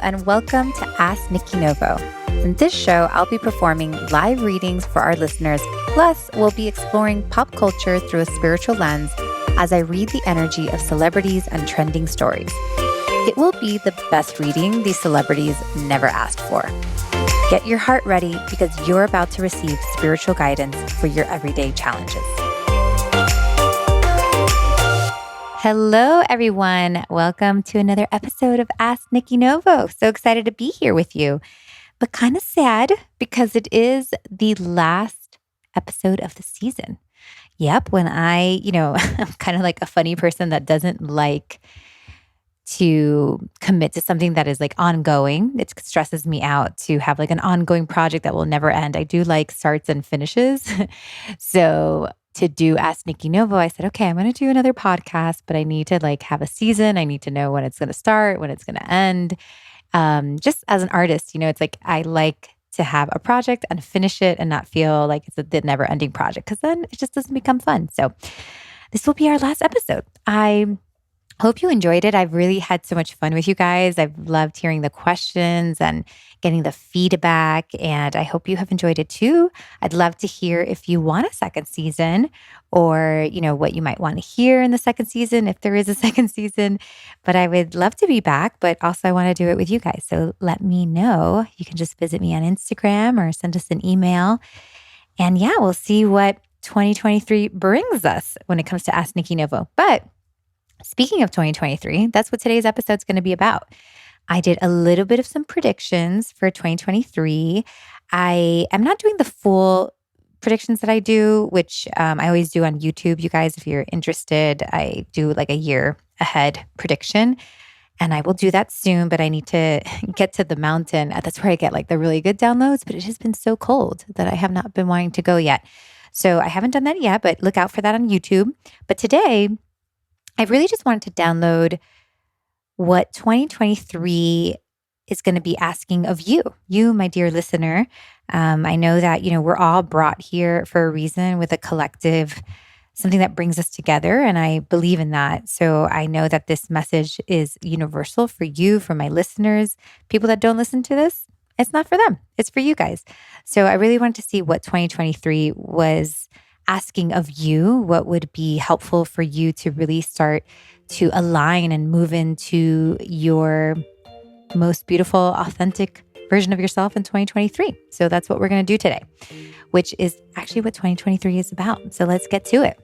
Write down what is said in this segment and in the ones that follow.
and welcome to Ask Nikki Novo. In this show, I'll be performing live readings for our listeners, plus we'll be exploring pop culture through a spiritual lens as I read the energy of celebrities and trending stories. It will be the best reading these celebrities never asked for. Get your heart ready because you're about to receive spiritual guidance for your everyday challenges. Hello, everyone. Welcome to another episode of Ask Nikki Novo. So excited to be here with you, but kind of sad because it is the last episode of the season. Yep, when I'm kind of like a funny person that doesn't like to commit to something that is like ongoing. It stresses me out to have like an ongoing project that will never end. I do like starts and finishes. So to do Ask Nikki Novo, I said, okay, I'm going to do another podcast, but I need to like have a season. I need to know when it's going to start, when it's going to end. Just as an artist, it's like I like to have a project and finish it and not feel like it's the never ending project because then it just doesn't become fun. So this will be our last episode. I hope you enjoyed it. I've really had so much fun with you guys. I've loved hearing the questions and getting the feedback, and I hope you have enjoyed it too. I'd love to hear if you want a second season or, what you might want to hear in the second season, if there is a second season. But I would love to be back, but also I want to do it with you guys. So let me know. You can just visit me on Instagram or send us an email. And yeah, we'll see what 2023 brings us when it comes to Ask Nikki Novo. But speaking of 2023, that's what today's episode is going to be about. I did a little bit of some predictions for 2023. I am not doing the full predictions that I do, which I always do on YouTube. You guys, if you're interested, I do like a year ahead prediction. And I will do that soon, but I need to get to the mountain. That's where I get like the really good downloads, but it has been so cold that I have not been wanting to go yet. So I haven't done that yet, but look out for that on YouTube. But today, I really just wanted to download what 2023 is going to be asking of you, my dear listener. I know that, we're all brought here for a reason with a collective, something that brings us together. And I believe in that. So I know that this message is universal for you, for my listeners. People that don't listen to this, it's not for them. It's for you guys. So I really wanted to see what 2023 was asking of you, what would be helpful for you to really start to align and move into your most beautiful, authentic version of yourself in 2023. So that's what we're going to do today, which is actually what 2023 is about. So let's get to it.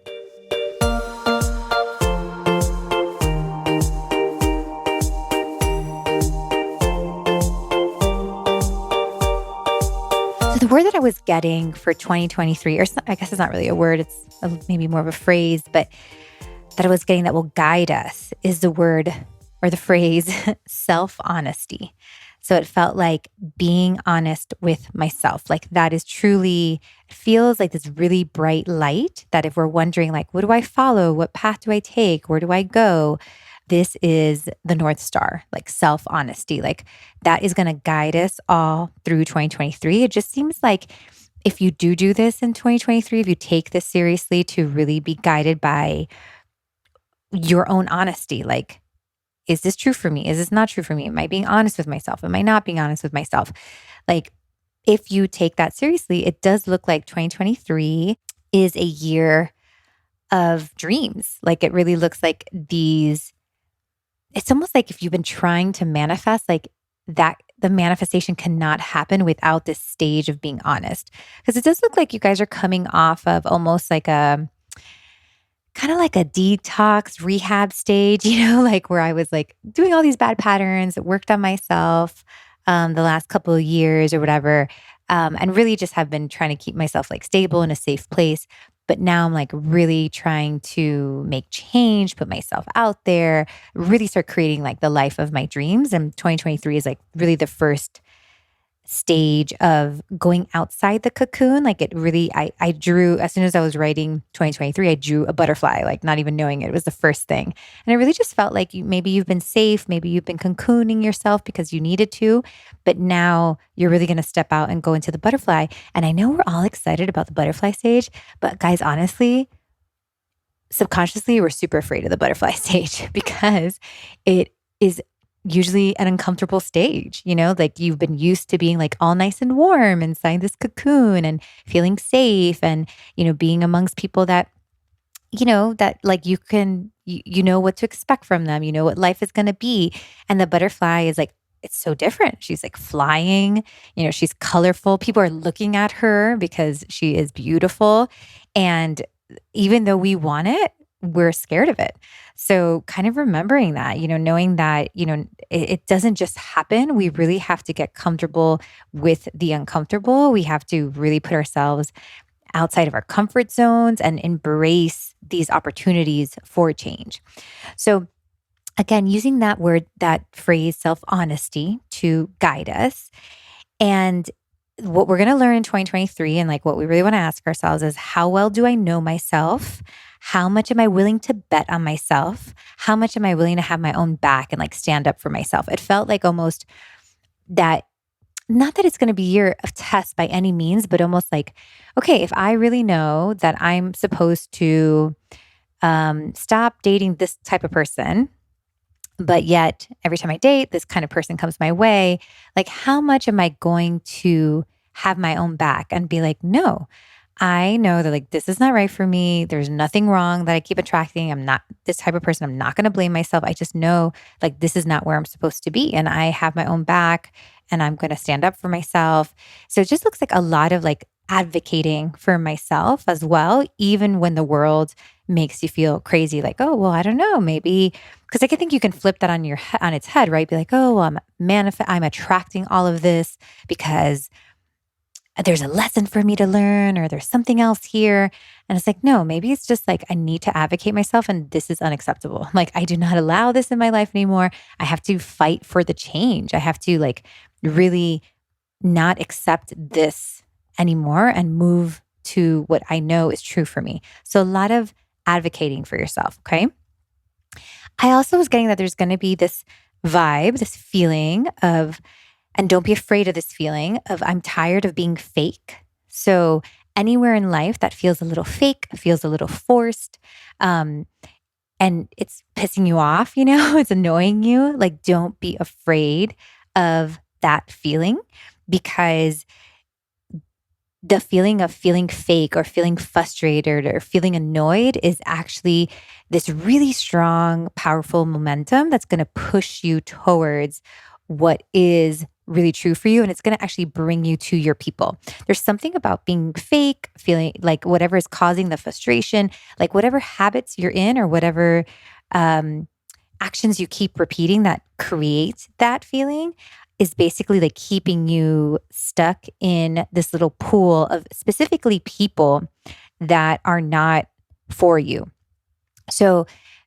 The word that I was getting for 2023, or I guess it's not really a word, it's maybe more of a phrase, but that I was getting that will guide us is the word or the phrase self-honesty. So it felt like being honest with myself. Like that is truly, it feels like this really bright light that if we're wondering like, what do I follow? What path do I take? Where do I go? This is the North Star, like self-honesty. Like that is going to guide us all through 2023. It just seems like if you do this in 2023, if you take this seriously to really be guided by your own honesty, like, is this true for me? Is this not true for me? Am I being honest with myself? Am I not being honest with myself? Like if you take that seriously, it does look like 2023 is a year of dreams. Like it really looks like it's almost like if you've been trying to manifest, like that the manifestation cannot happen without this stage of being honest. Because it does look like you guys are coming off of almost like a kind of like a detox rehab stage, like where I was like doing all these bad patterns, worked on myself the last couple of years or whatever, and really just have been trying to keep myself like stable in a safe place. But now I'm like really trying to make change, put myself out there, really start creating like the life of my dreams. And 2023 is like really the first stage of going outside the cocoon. Like it really, I drew, as soon as I was writing 2023, I drew a butterfly, like not even knowing it was the first thing. And it really just felt like maybe you've been safe, maybe you've been cocooning yourself because you needed to, but now you're really going to step out and go into the butterfly. And I know we're all excited about the butterfly stage, but guys, honestly, subconsciously, we're super afraid of the butterfly stage because it is usually an uncomfortable stage, like you've been used to being like all nice and warm inside this cocoon and feeling safe and, being amongst people that, that like you know what to expect from them, you know what life is going to be. And the butterfly is like, it's so different. She's like flying, she's colorful. People are looking at her because she is beautiful. And even though we want it, we're scared of it. So kind of remembering that, knowing that, it doesn't just happen. We really have to get comfortable with the uncomfortable. We have to really put ourselves outside of our comfort zones and embrace these opportunities for change. So again, using that word, that phrase, self-honesty to guide us. And what we're going to learn in 2023 and like what we really want to ask ourselves is, how well do I know myself? How much am I willing to bet on myself? How much am I willing to have my own back and like stand up for myself? It felt like almost that, not that it's going to be a year of tests by any means, but almost like, okay, if I really know that I'm supposed to stop dating this type of person, but yet every time I date, this kind of person comes my way, like how much am I going to have my own back and be like, no, I know that like this is not right for me. There's nothing wrong that I keep attracting. I'm not this type of person. I'm not going to blame myself. I just know like this is not where I'm supposed to be. And I have my own back and I'm going to stand up for myself. So it just looks like a lot of like advocating for myself as well, even when the world makes you feel crazy, like, oh, well, I don't know, maybe, because I think you can flip that on on its head, right? Be like, oh, well, I'm attracting all of this because there's a lesson for me to learn or there's something else here. And it's like, no, maybe it's just like I need to advocate myself and this is unacceptable. Like I do not allow this in my life anymore. I have to fight for the change. I have to like really not accept this anymore and move to what I know is true for me. So a lot of advocating for yourself. Okay. I also was getting that there's going to be this vibe, this feeling of, and don't be afraid of this feeling of, I'm tired of being fake. So anywhere in life that feels a little fake, feels a little forced, and it's pissing you off, it's annoying you, like don't be afraid of that feeling, because the feeling of feeling fake or feeling frustrated or feeling annoyed is actually this really strong, powerful momentum that's going to push you towards what is really true for you. And it's going to actually bring you to your people. There's something about being fake, feeling like whatever is causing the frustration, like whatever habits you're in or whatever actions you keep repeating that create that feeling is basically like keeping you stuck in this little pool of specifically people that are not for you. So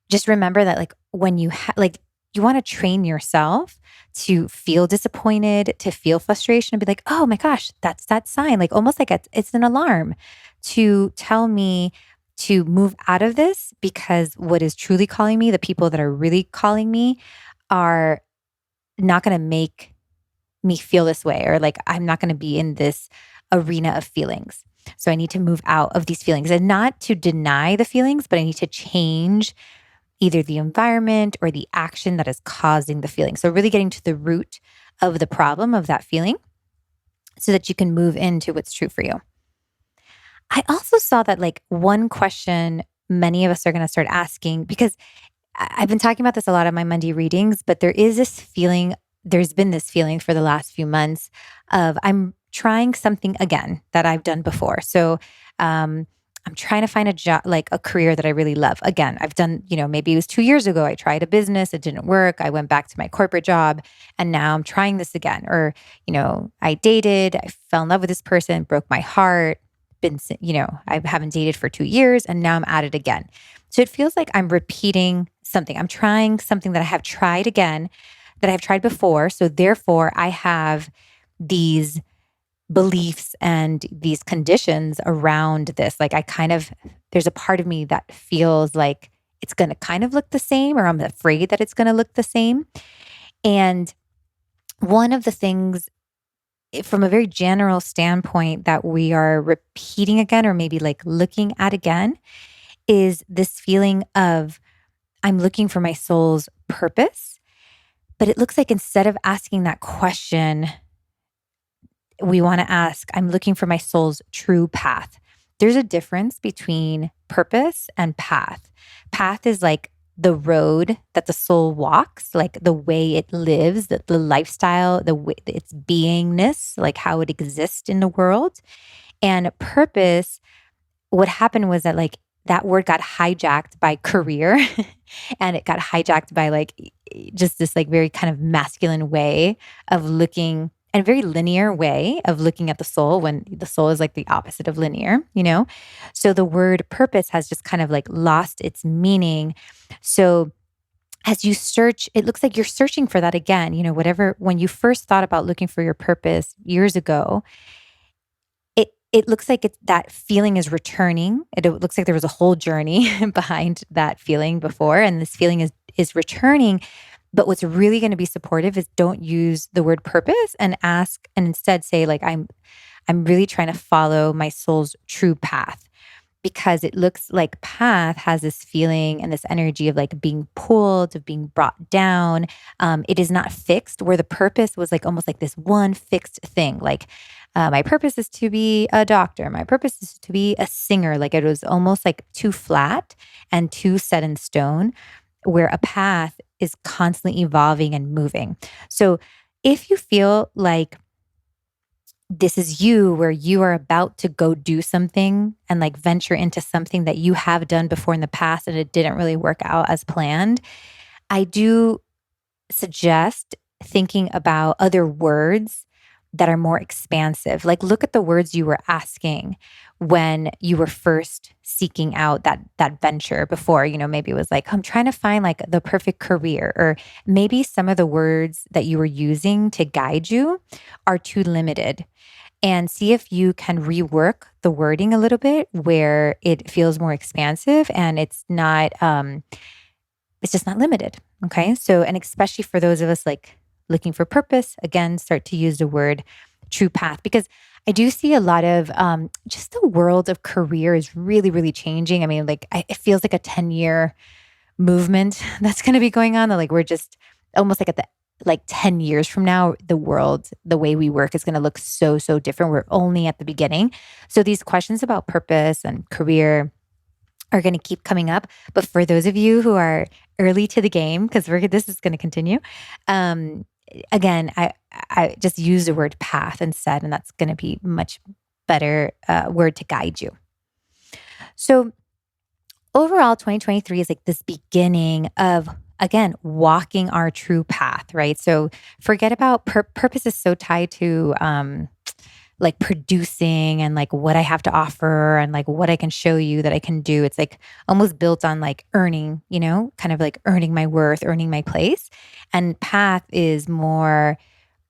just remember that like when you like you want to train yourself to feel disappointed, to feel frustration and be like, oh my gosh, that's that sign. Like almost like it's an alarm to tell me to move out of this, because what is truly calling me, the people that are really calling me, are not going to make me feel this way, or like I'm not going to be in this arena of feelings. So I need to move out of these feelings, and not to deny the feelings, but I need to change either the environment or the action that is causing the feeling. So really getting to the root of the problem of that feeling so that you can move into what's true for you. I also saw that like one question many of us are going to start asking, because I've been talking about this a lot in my Monday readings, but there's been this feeling for the last few months of I'm trying something again that I've done before. So I'm trying to find a job, like a career that I really love. Again, I've done, maybe it was 2 years ago, I tried a business, it didn't work. I went back to my corporate job and now I'm trying this again. Or, I dated, I fell in love with this person, broke my heart, I haven't dated for 2 years and now I'm at it again. So it feels like I'm repeating something. I'm trying something that I have tried again, that I've tried before. So therefore I have these beliefs and these conditions around this. Like there's a part of me that feels like it's going to kind of look the same, or I'm afraid that it's going to look the same. And one of the things from a very general standpoint that we are repeating again, or maybe like looking at again, is this feeling of I'm looking for my soul's purpose. But it looks like instead of asking that question, we want to ask, I'm looking for my soul's true path. There's a difference between purpose and path. Path is like the road that the soul walks, like the way it lives, the lifestyle, the way its beingness, like how it exists in the world. And purpose, what happened was that like that word got hijacked by career and it got hijacked by like just this like very kind of masculine way of looking and very linear way of looking at the soul when the soul is like the opposite of linear, you know? So the word purpose has just kind of like lost its meaning. So as you search, it looks like you're searching for that again, you know, whatever, when you first thought about looking for your purpose years ago, it looks like that feeling is returning. It looks like there was a whole journey behind that feeling before, and this feeling is returning. But what's really going to be supportive is don't use the word purpose and ask, and instead say like I'm really trying to follow my soul's true path, because it looks like path has this feeling and this energy of like being pulled, of being brought down. It is not fixed, where the purpose was like almost like this one fixed thing. Like my purpose is to be a doctor. My purpose is to be a singer. Like it was almost like too flat and too set in stone, where a path is constantly evolving and moving. So if you feel like this is you, where you are about to go do something and like venture into something that you have done before in the past and it didn't really work out as planned, I do suggest thinking about other words that are more expansive. Like look at the words you were asking when you were first seeking out that venture before. You know, maybe it was like, I'm trying to find like the perfect career, or maybe some of the words that you were using to guide you are too limited. And see if you can rework the wording a little bit where it feels more expansive and it's just not limited. Okay. So, and especially for those of us like looking for purpose, again, start to use the word true path, because I do see a lot of just the world of career is really, really changing. I mean, like it feels like a 10-year movement that's going to be going on. That like we're just almost like at the like 10 years from now, the world, the way we work is going to look so, so different. We're only at the beginning. So these questions about purpose and career are going to keep coming up. But for those of you who are early to the game, because this is going to continue, again, I just use the word path instead, and that's going to be much better word to guide you. So overall, 2023 is like this beginning of, again, walking our true path, right? So forget about purpose is so tied to like producing and like what I have to offer and like what I can show you that I can do. It's like almost built on like earning, you know, kind of like earning my worth, earning my place. And path is more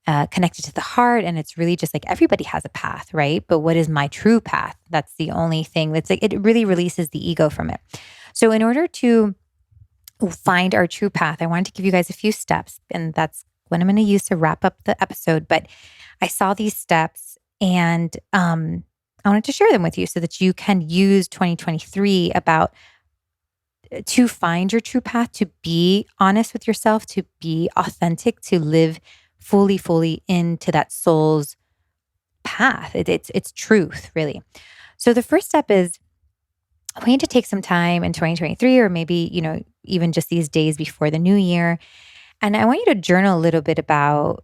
connected to the heart. And it's really just like everybody has a path, right? But what is my true path? That's the only thing that's like, it really releases the ego from it. So in order to find our true path, I wanted to give you guys a few steps, and that's what I'm going to use to wrap up the episode. But I saw these steps and I wanted to share them with you so that you can use 2023 to find your true path, to be honest with yourself, to be authentic, to live fully into that soul's path. It's truth, really. So the first step is I want you to take some time in 2023, or maybe, you know, even just these days before the new year. And I want you to journal a little bit about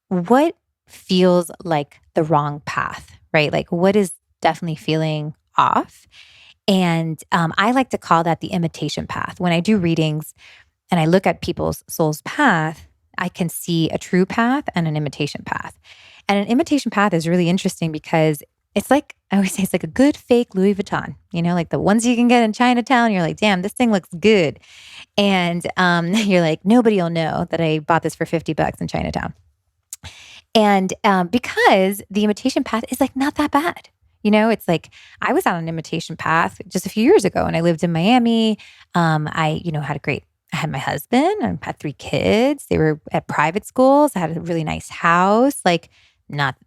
what feels like the wrong path, right? Like what is definitely feeling off. And I like to call that the imitation path. When I do readings and I look at people's soul's path, I can see a true path and an imitation path. And an imitation path is really interesting because it's like, I always say it's like a good fake Louis Vuitton, you know, like the ones you can get in Chinatown. You're like, damn, this thing looks good. And you're like, nobody will know that I bought this for $50 in Chinatown. And because the imitation path is like not that bad. You know, it's like I was on an imitation path just a few years ago and I lived in Miami. I had my husband and had 3 kids. They were at private schools. I had a really nice house. I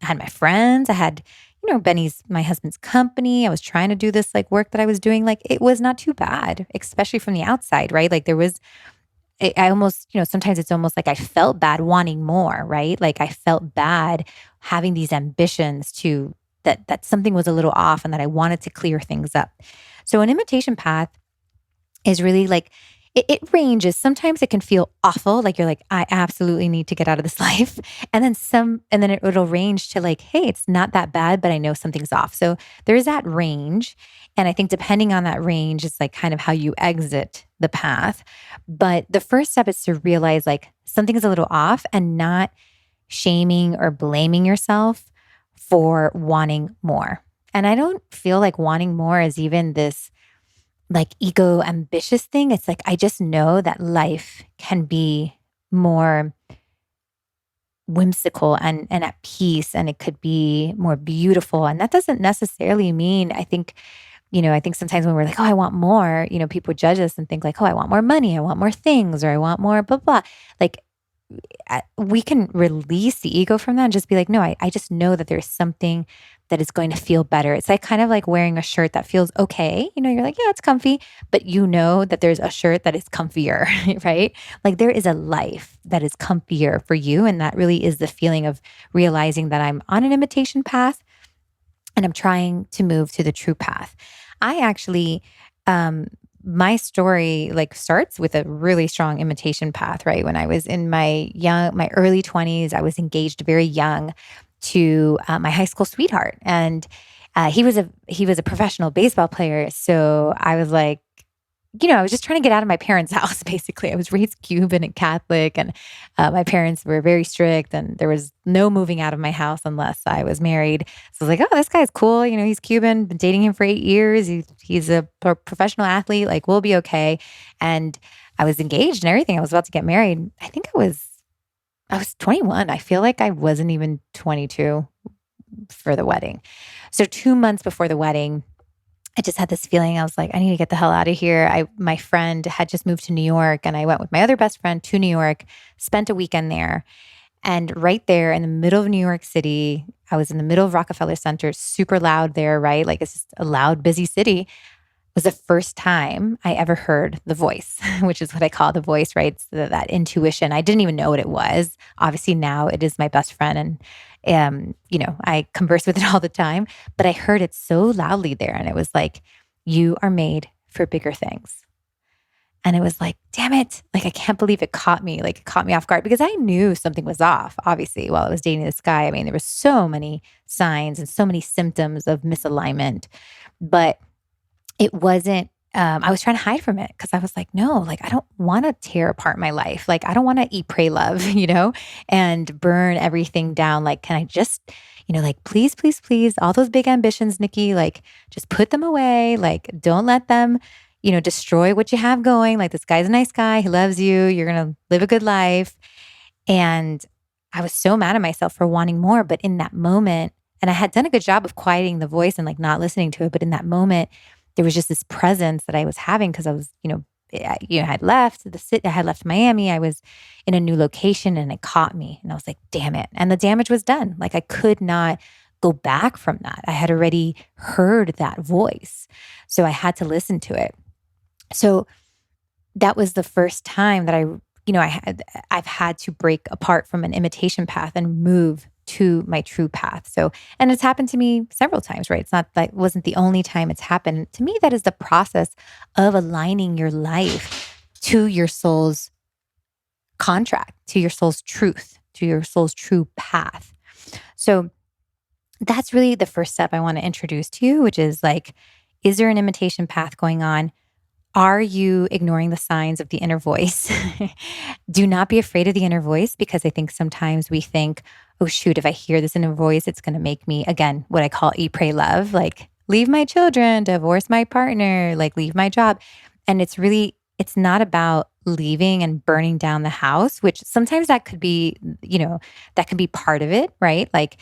had my friends. I had, you know, my husband's company. I was trying to do this like work that I was doing. Like it was not too bad, especially from the outside, right? Like I almost, sometimes it's almost like I felt bad wanting more, right? Like I felt bad having these ambitions to that something was a little off and that I wanted to clear things up. So an imitation path is really like it ranges. Sometimes it can feel awful, like you're like, I absolutely need to get out of this life. And then it'll range to like, hey, it's not that bad, but I know something's off. So there's that range. And I think depending on that range, it's like kind of how you exit the path. But the first step is to realize like something's a little off and not shaming or blaming yourself for wanting more. And I don't feel like wanting more is even this like ego ambitious thing. It's like, I just know that life can be more whimsical and at peace, and it could be more beautiful. And that doesn't necessarily mean, I think sometimes when we're like, oh, I want more, people judge us and think like, oh, I want more money, I want more things, or I want more blah, blah. Like we can release the ego from that and just be like, no, I just know that there's something that is going to feel better. It's like kind of like wearing a shirt that feels okay. You're like, yeah, it's comfy, but you know that there's a shirt that is comfier, right? Like there is a life that is comfier for you. And that really is the feeling of realizing that I'm on an imitation path and I'm trying to move to the true path. I actually, my story like starts with a really strong imitation path, right? When I was in my early 20s, I was engaged very young to my high school sweetheart, and he was a professional baseball player. So I was like, I was just trying to get out of my parents' house. Basically, I was raised Cuban and Catholic, and my parents were very strict, and there was no moving out of my house unless I was married. So I was like, oh, this guy's cool. He's Cuban. Been dating him for 8 years. He's a professional athlete. Like, we'll be okay. And I was engaged and everything. I was about to get married. I think I was 21. I feel like I wasn't even 22 for the wedding. So 2 months before the wedding, I just had this feeling. I was like, I need to get the hell out of here. My friend had just moved to New York, and I went with my other best friend to New York, spent a weekend there. And right there in the middle of New York City, I was in the middle of Rockefeller Center, super loud there, right? Like it's just a loud, busy city. Was the first time I ever heard the voice, which is what I call the voice, right? It's that intuition. I didn't even know what it was. Obviously now it is my best friend, and I converse with it all the time, but I heard it so loudly there. And it was like, you are made for bigger things. And it was like, damn it. Like, I can't believe it caught me. Like, it caught me off guard because I knew something was off, obviously, while I was dating this guy. I mean, there were so many signs and so many symptoms of misalignment, but it wasn't, I was trying to hide from it because I was like, no, like, I don't want to tear apart my life. Like, I don't want to eat, pray, love, and burn everything down. Like, can I just, like, please, please, please, all those big ambitions, Nikki, like, just put them away. Like, don't let them, destroy what you have going. Like, this guy's a nice guy. He loves you. You're going to live a good life. And I was so mad at myself for wanting more. But in that moment, and I had done a good job of quieting the voice and like not listening to it. But in that moment, there was just this presence that I was having because I was, I had left the city, I had left Miami. I was in a new location, and it caught me, and I was like, damn it. And the damage was done. Like, I could not go back from that. I had already heard that voice. So I had to listen to it. So that was the first time that I've had to break apart from an imitation path and move to my true path. So, and it's happened to me several times, right? It's not that it wasn't the only time it's happened. To me, that is the process of aligning your life to your soul's contract, to your soul's truth, to your soul's true path. So that's really the first step I want to introduce to you, which is like, is there an imitation path going on? Are you ignoring the signs of the inner voice? Do not be afraid of the inner voice, because I think sometimes we think, oh, shoot, if I hear this inner voice, it's going to make me, again, what I call eat, pray, love, like leave my children, divorce my partner, like leave my job. And it's not about leaving and burning down the house, which sometimes that could be, that can be part of it, right? Like,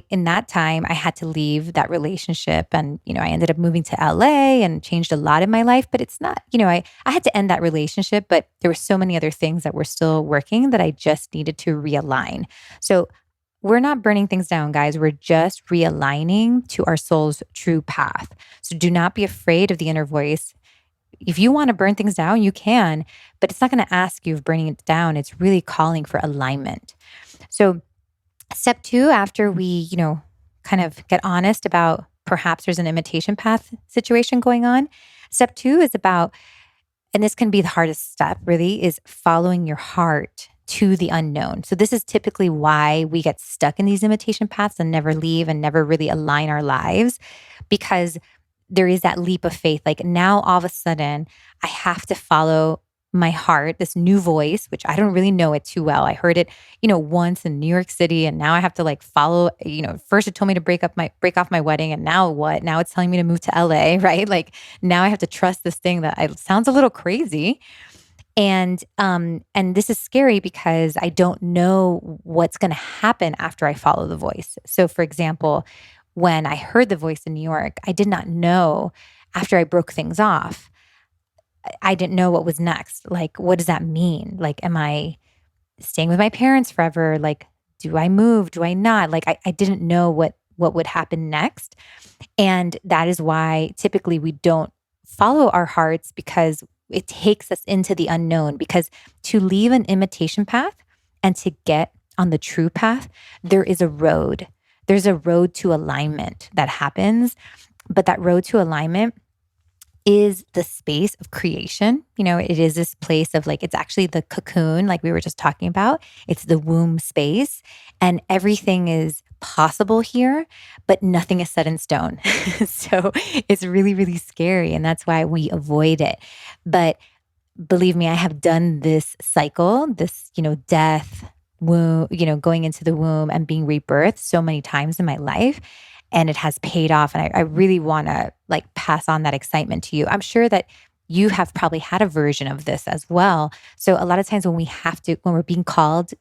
in that time, I had to leave that relationship, and, I ended up moving to LA and changed a lot in my life, but it's not, I had to end that relationship, but there were so many other things that were still working that I just needed to realign. So we're not burning things down, guys. We're just realigning to our soul's true path. So do not be afraid of the inner voice. if you want to burn things down, you can, but it's not going to ask you of burning it down. It's really calling for alignment. So step two, after we, kind of get honest about perhaps there's an imitation path situation going on. Step two is about, and this can be the hardest step really, is following your heart to the unknown. So this is typically why we get stuck in these imitation paths and never leave and never really align our lives, because there is that leap of faith. Like now all of a sudden I have to follow my heart, this new voice, which I don't really know it too well. I heard it, once in New York City, and now I have to like follow, first it told me to break off my wedding, and now what? Now it's telling me to move to LA, right? Like now I have to trust this thing that sounds a little crazy. And this is scary because I don't know what's going to happen after I follow the voice. So for example, when I heard the voice in New York, I did not know after I broke things off. I didn't know what was next. Like, what does that mean? Like, am I staying with my parents forever? Like, do I move? Do I not? Like, I didn't know what would happen next. And that is why typically we don't follow our hearts, because it takes us into the unknown. Because to leave an imitation path and to get on the true path, there is a road. There's a road to alignment that happens. But that road to alignment is the space of creation. It is this place of like, it's actually the cocoon, like we were just talking about. It's the womb space, and everything is possible here, but nothing is set in stone. So it's really, really scary. And that's why we avoid it. But believe me, I have done this cycle, this, death, womb, going into the womb and being rebirthed so many times in my life. And it has paid off. And I really want to like pass on that excitement to you. I'm sure that you have probably had a version of this as well. So a lot of times when we're being called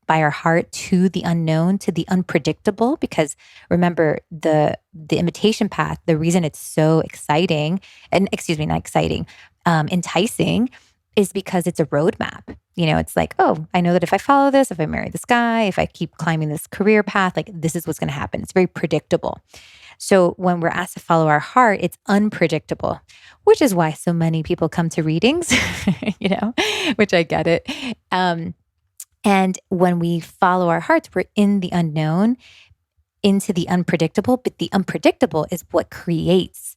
by our heart to the unknown, to the unpredictable, because remember the imitation path, the reason it's so exciting, and excuse me, not exciting, enticing, is because it's a roadmap. It's like, oh, I know that if I follow this, if I marry this guy, if I keep climbing this career path, like this is what's going to happen. It's very predictable. So when we're asked to follow our heart, it's unpredictable, which is why so many people come to readings, which I get it. And when we follow our hearts, we're in the unknown, into the unpredictable, but the unpredictable is what creates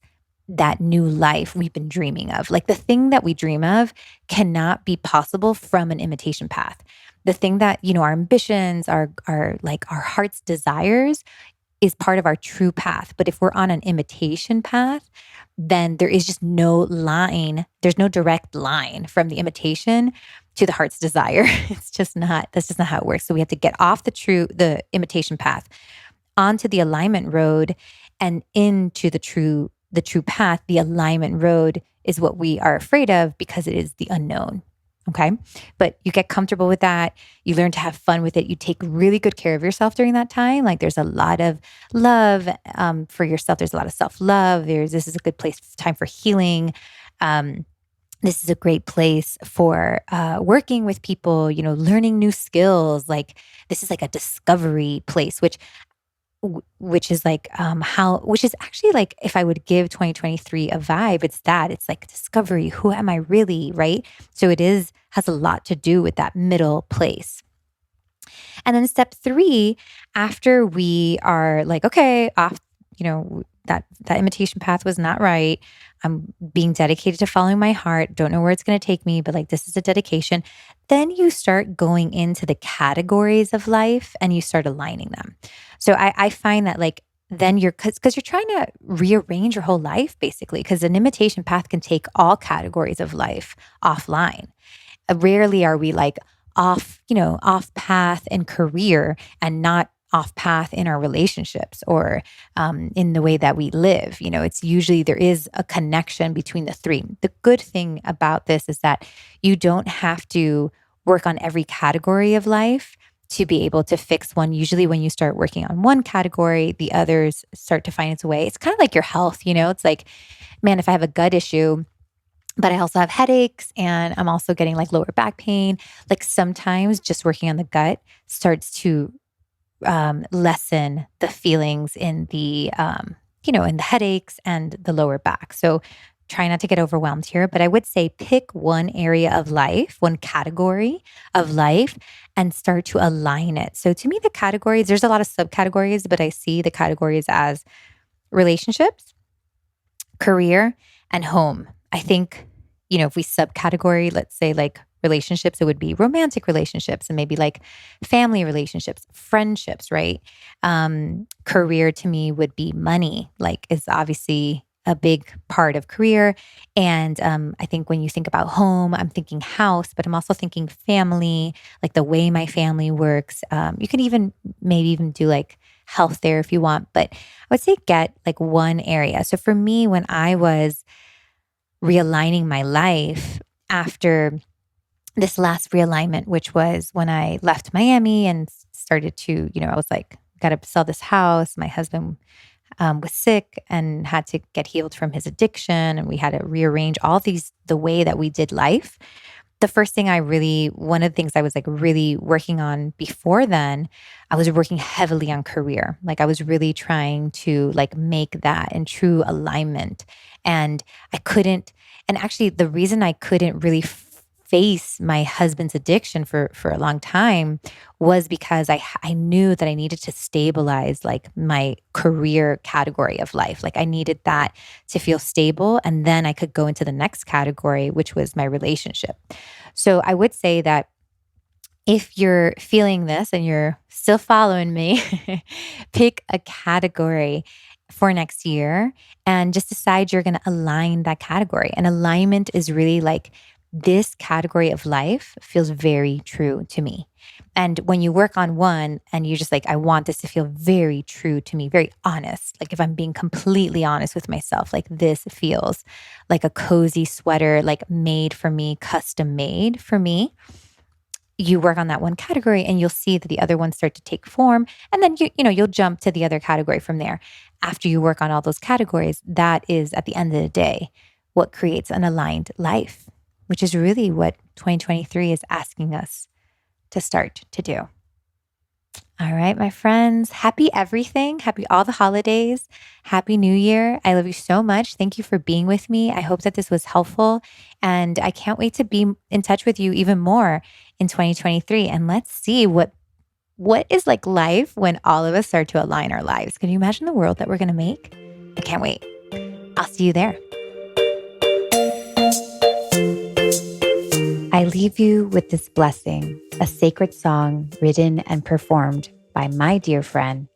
that new life we've been dreaming of. Like the thing that we dream of cannot be possible from an imitation path. The thing that, our ambitions, our like our heart's desires is part of our true path. But if we're on an imitation path, then there is just no line. There's no direct line from the imitation to the heart's desire. That's just not how it works. So we have to get off the imitation path onto the alignment road and into the true path. The alignment road is what we are afraid of because it is the unknown. Okay. But you get comfortable with that. You learn to have fun with it. You take really good care of yourself during that time. Like there's a lot of love for yourself. There's a lot of self-love. This is a good time for healing. This is a great place for working with people, learning new skills. Like this is like a discovery place, which is like which is actually like, if I would give 2023 a vibe, it's like discovery. Who am I really, right? So has a lot to do with that middle place. And then step 3, after we are like, okay, off, that imitation path was not right. I'm being dedicated to following my heart. Don't know where it's going to take me, but like, this is a dedication. Then you start going into the categories of life and you start aligning them. So I find that like, then because you're trying to rearrange your whole life basically, because an imitation path can take all categories of life offline. Rarely are we like off path in career and not off path in our relationships or in the way that we live. It's usually there is a connection between the three. The good thing about this is that you don't have to work on every category of life to be able to fix one. Usually when you start working on one category, the others start to find its way. It's kind of like your health, it's like, man, if I have a gut issue, but I also have headaches and I'm also getting like lower back pain, like sometimes just working on the gut starts to lessen the feelings in the, in the headaches and the lower back. So try not to get overwhelmed here, but I would say pick one area of life, one category of life, and start to align it. So to me, the categories, there's a lot of subcategories, but I see the categories as relationships, career, and home. I think, if we subcategory, let's say like relationships, it would be romantic relationships and maybe like family relationships, friendships, right? Career to me would be money, like is obviously a big part of career. And I think when you think about home, I'm thinking house, but I'm also thinking family, like the way my family works. You can even maybe even do like health there if you want, but I would say get like one area. So for me, when I was realigning my life after this last realignment, which was when I left Miami and started to, I was like, got to sell this house. My husband was sick and had to get healed from his addiction. And we had to rearrange the way that we did life. The first thing one of the things I was like really working on before then, I was working heavily on career. Like I was really trying to like make that in true alignment. And I couldn't, and actually the reason I couldn't really face my husband's addiction for a long time was because I knew that I needed to stabilize like my career category of life. Like I needed that to feel stable. And then I could go into the next category, which was my relationship. So I would say that if you're feeling this and you're still following me, pick a category for next year and just decide you're going to align that category. And alignment is really like, this category of life feels very true to me. And when you work on one and you're just like, I want this to feel very true to me, very honest. Like if I'm being completely honest with myself, like this feels like a cozy sweater, like made for me, custom made for me. You work on that one category and you'll see that the other ones start to take form. And then you'll jump to the other category from there. After you work on all those categories, that is at the end of the day, what creates an aligned life, which is really what 2023 is asking us to start to do. All right, my friends, happy everything. Happy all the holidays. Happy New Year. I love you so much. Thank you for being with me. I hope that this was helpful. And I can't wait to be in touch with you even more in 2023. And let's see what is like life when all of us start to align our lives. Can you imagine the world that we're going to make? I can't wait. I'll see you there. I leave you with this blessing, a sacred song written and performed by my dear friend,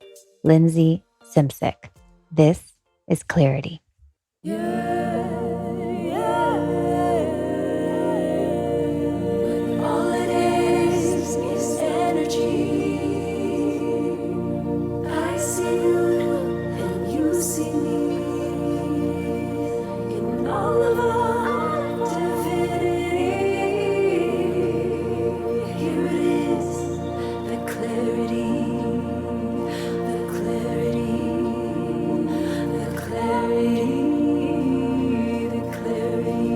Lindsay Simsick. This is Clarity. All it is energy. I see you and you see me in all of our divinity. Here it is, the clarity, the clarity, the clarity, the clarity.